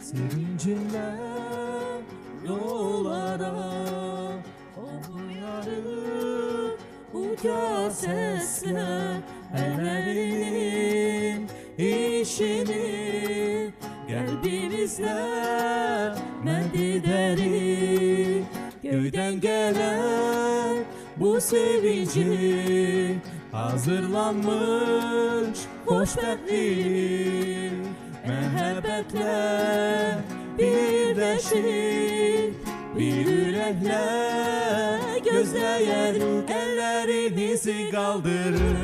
Sevincinle yollara o bu yarı uca sesle ellerinin işini kalbimizle mendideri göğden gelen bu sevinci hazırlanmış hoşbehtlik mehabbetle birleşip bir yürekle gözleyen ellerinizi kaldırın.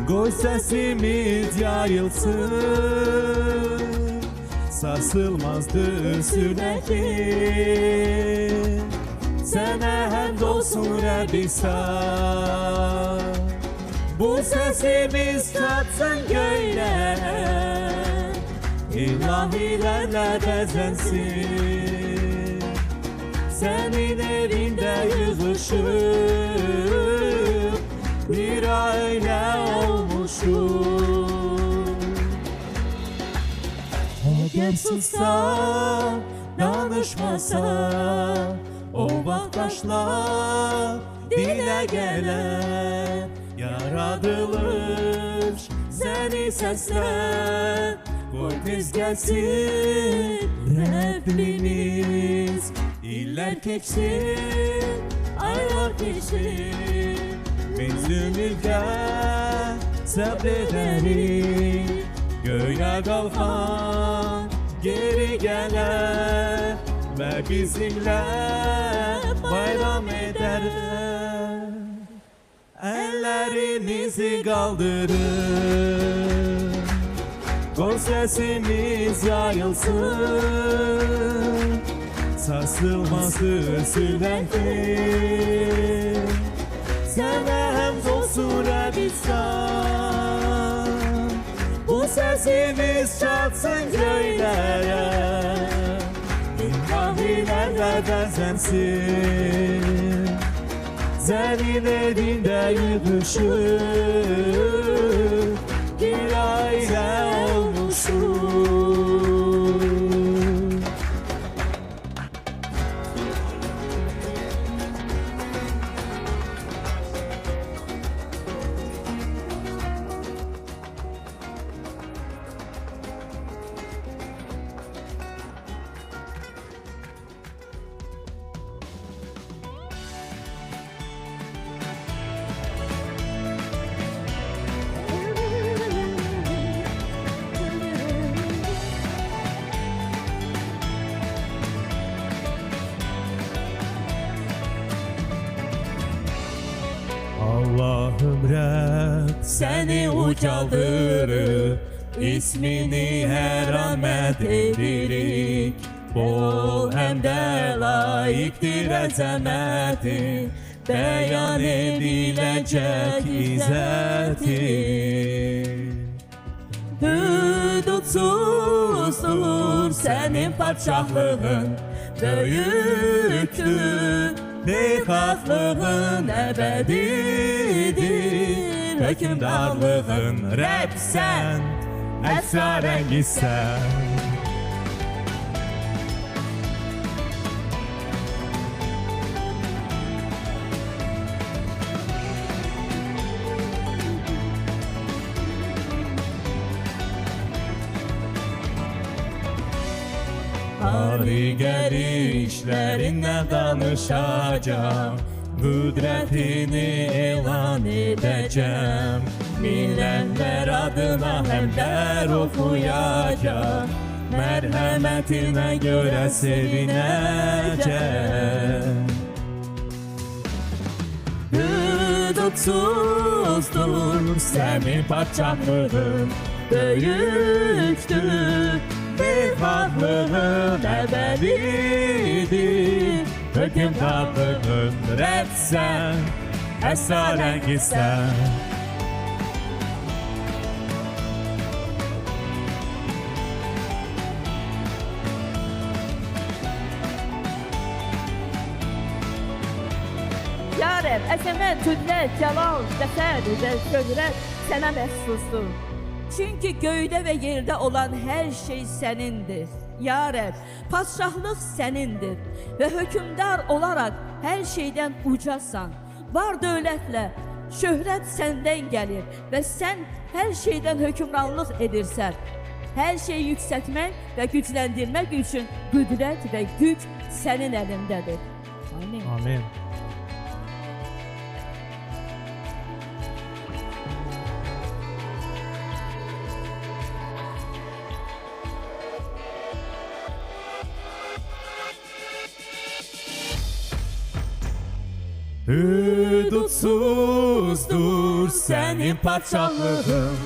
Koy sesimiz yayılsın, sarsılmazdır sürekli. Sana hamdolsun Rabbisa, bu sesimiz çatsın göğe, ilahilerle bezensin. Senin evinde yığışıp bir aile olmuşum. Eğer sussa, danışmasa, o vaxtaşlar dile gelen yaradılış seni sesler. Koy tez gelsin Rabbimiz, iller geçsin, aylar geçsin. Biz ümidle sabrederiz, göğe kalkan geri gelir ve bizimle bayram ederler. Ellerinizi kaldırın, koy sesimiz yayılsın, sarsılması sürekli. Sana hamdolsun Rabbisa, bu sesimiz çatsın göğlere, ilahilerle bezensin. Senin elinde yığışıp bir aile olmuşum. Allah'ım Rab seni ucaldırır, ismini her an mededirik. Bol hem de layıktır azameti, beyan edilecek izzeti. Hudutsuzdur senin padşahlığın, büyüktür Bekatlığın ebedidir, hükümdarlığın Rab sen, esrarengiz sen. Hariger işlerinden danışacağım, kudretini ilan edeceğim. Milletler adına hemder okuyacağım, merhametine göre sevineceğim. Hudutsuzdur senin padşahlığın, büyüktür Bekatlığın ebedidir, hükümdarlığın Rab sen, esrarengiz sen. Ya Rab, əzəmət, qüdrət, cəlal, zəfər, qüdrət sənə məxsusdur. Çünkü göydə və yerdə olan hər şey sənindir. Ya Rəbb, padşahlıq sənindir və hökümdar olaraq hər şeydən ucasan. Var dövlətlə şöhrət səndən gəlir və sən hər şeydən hökmranlıq edirsən. Hər şeyi yüksəltmək və gücləndirmək üçün qüdrət və güc sənin əlindədir. Amin. Amin. Hüdutsuzdur senin padşahlığın,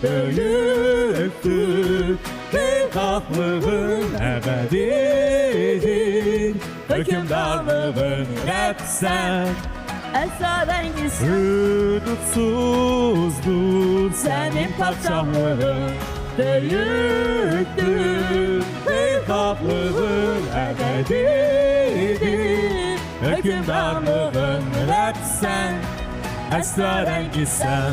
büyüktür beyhaklığın ebedidir. Hükümdarlığın hep sen, Esrarengiz hüdutsuzdur senin padşahlığın, büyüktür beyhaklığın ebedidir. Hükümdarlığın hep sen, esrarengiz sen.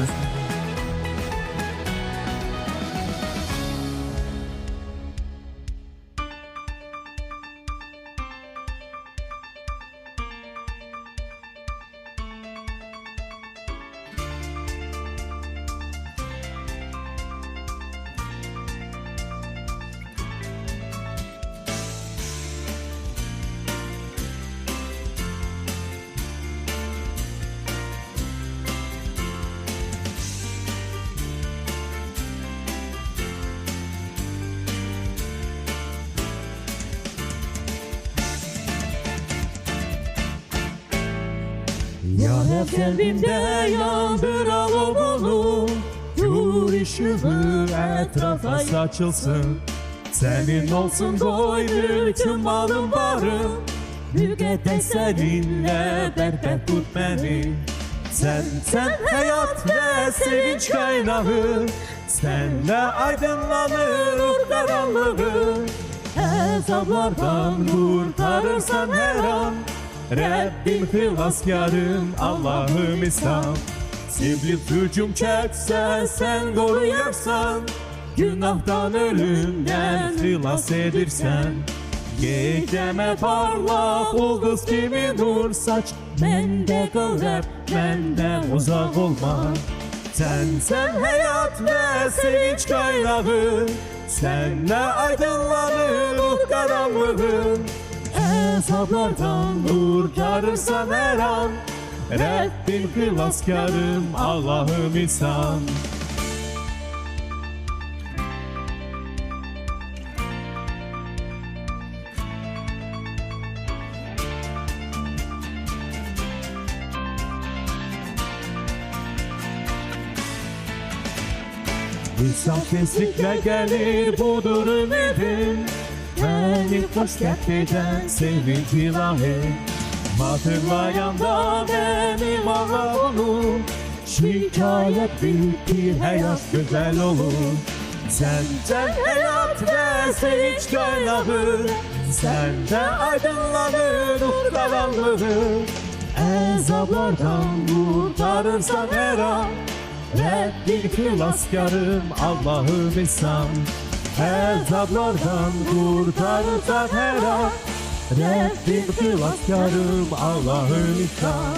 Yanar kalbimde yandır alovunu, nur ışığı etrafa saçılsın. Senin olsun doydur tüm malım varım, müqəddəs seninle berber tut beni. Sen hayat ve sevinç kaynağı, senle aydınlanır ruh karanlığı. Azaplardan kurtarırsan her an, Rabbim xilaskarım, Allah'ım İslam. Sivri hücum çəksə sen koruyarsan, günahdan ölümden xilas edirsən. Gecəmə parlaq ulduz kimi nur saç, məndə qal Rəbb, məndən uzaq olma. Sen hayat ve sevinç kaynağı, senle aydınlanır ruh karanlığı. Azaplardan kurtarırsan her an, Rabbim xilaskarım, Allah'ım İslam. İnsan keslikle gelir budur ümidim, beni hoşgah eden sevinç ilahi. Hatırlayanda benim Allah'ımı, şikayet bitir, hayat güzel olur. Senden hayat ve sevinç kaynağı, sende aydınlanır ruh karanlığı. Azaplardan kurtarırsan her an, Rabbim xilaskarım, Allah'ım İslam. Azaplardan kurtarırsan her an, Rabbim xilaskarım, Allah'ım İslam.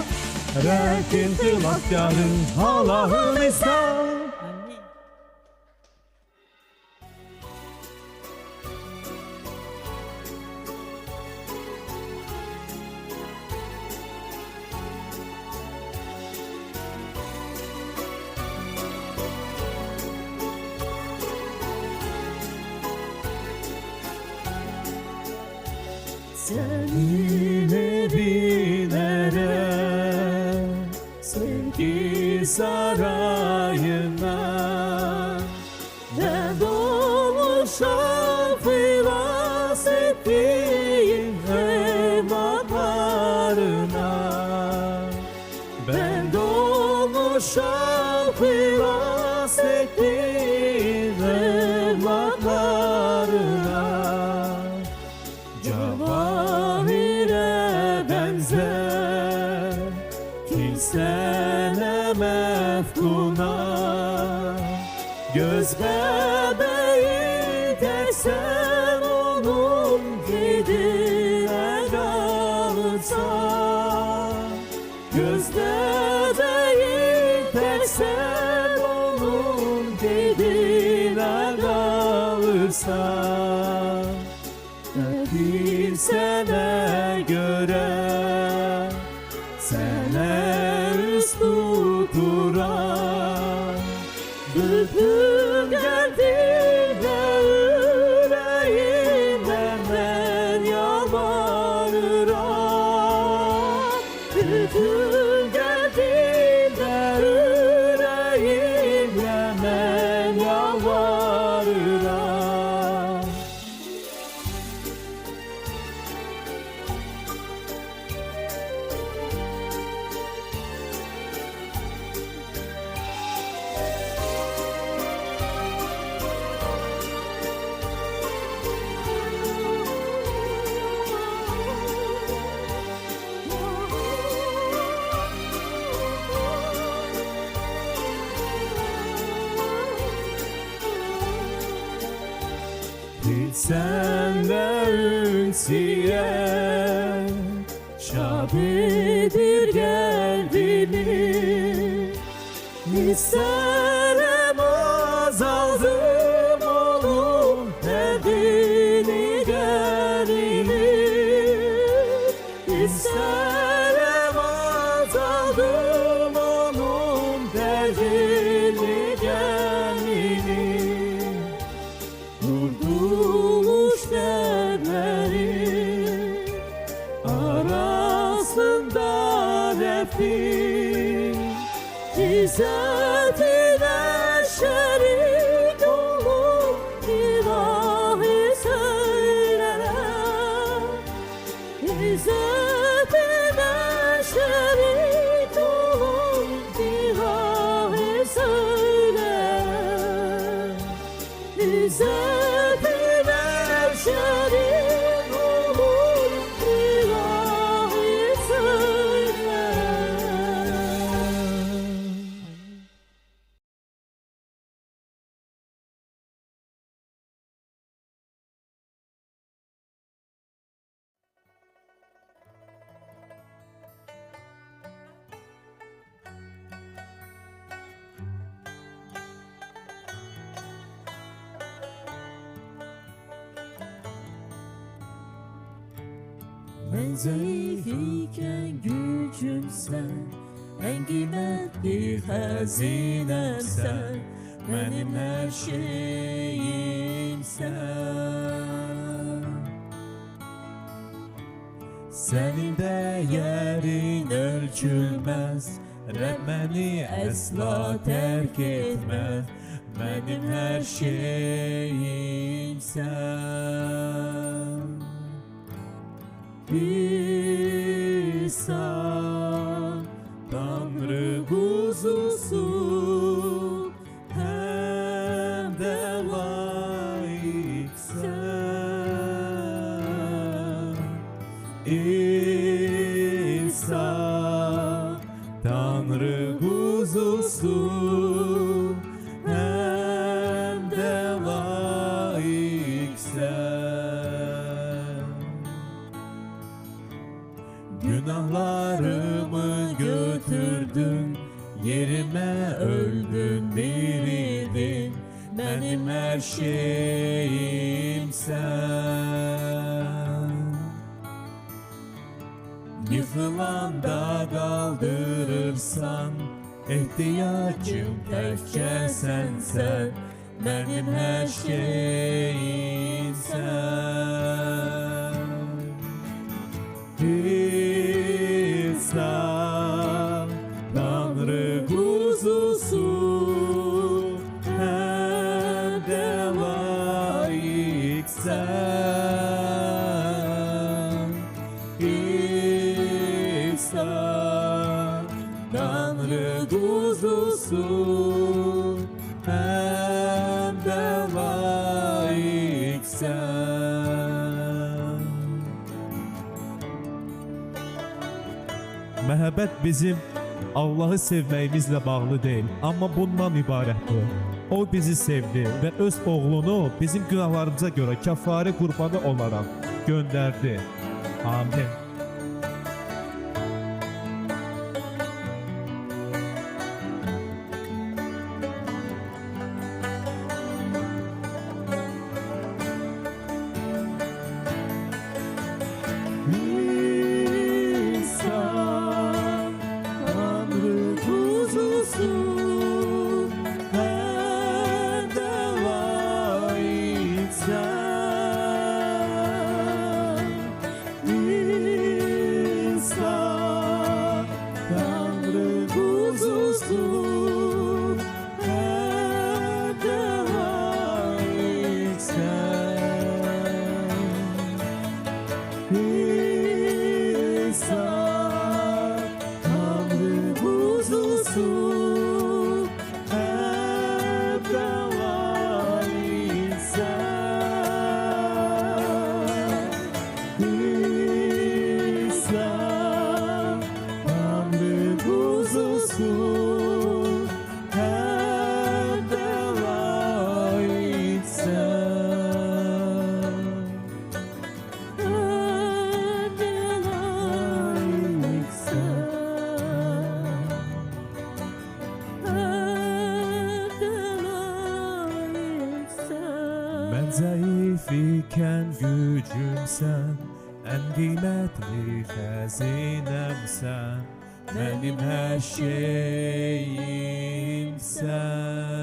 Rabbim xilaskarım, Allah'ım İslam. Senin evine, sevgi sarayına, ben dolmuşam filas ettiğin evlatlarına. Ben dolmuşam filas ettiğin evlatlarına. Cevahire benzer kilsene meftuna, Göz bebeği tek sen onun gidine kalırsan. Göz bebeği tek sen onun gidine kalırsan. Bir sene göre sene üst tuturan bülbül geldiğinde yüreğimden ben yalvarırım. Bülbül geldiğinde yüreğimden ben yalvarırım. Bilsen de ünsiye şabidir geldiğini, İsterim azaldım onun derdini gelini. İsterim azaldım onun derdini gelini. Vurduğumuş derleri arasında refik, İzzetine şerik olup ilahi söylenen. İzzetine şerik olup ilahi söylenen. İzzetine şerik olur ilahi söylen. Ben zayıf iken gücüm sen, en kıymetli hazinem sen, benim her şeyim sen. Senin değerin ölçülmez, Rab beni asla terk etmez, benim her şeyim sen. İsa Tanrı kuzusu, hem de layıksan. İsa Tanrı kuzusu, hem de layıksan. Günahlarımı götürdün, yerime öldün, dirildin, benim her şeyim sen. Yıkılanda kaldırırsan, ihtiyacım tekçe sensen, benim her şeyim sen. İsa Tanrı kuzusu, hem de layıksan. İsa Tanrı kuzusu, hem de layıksan. Məhəbbət bizim Allahı sevməyimizlə bağlı deyil, amma bundan ibarətdir. O bizi sevdi ve öz oğlunu bizim günahlarımıza göre kafare kurbanı olarak gönderdi. Amin. İsa, Tanrı kuzusu, hem de layıksan. İsa, Tanrı kuzusu, hem de layıksan. İsa, Tanrı kuzusu, hep de layıksan. İsa, Tanrı kuzusu, hep de layıksan. Ben zayıf iken gücüm sen, en kıymetli hazinem sen, benim her şeyim sen.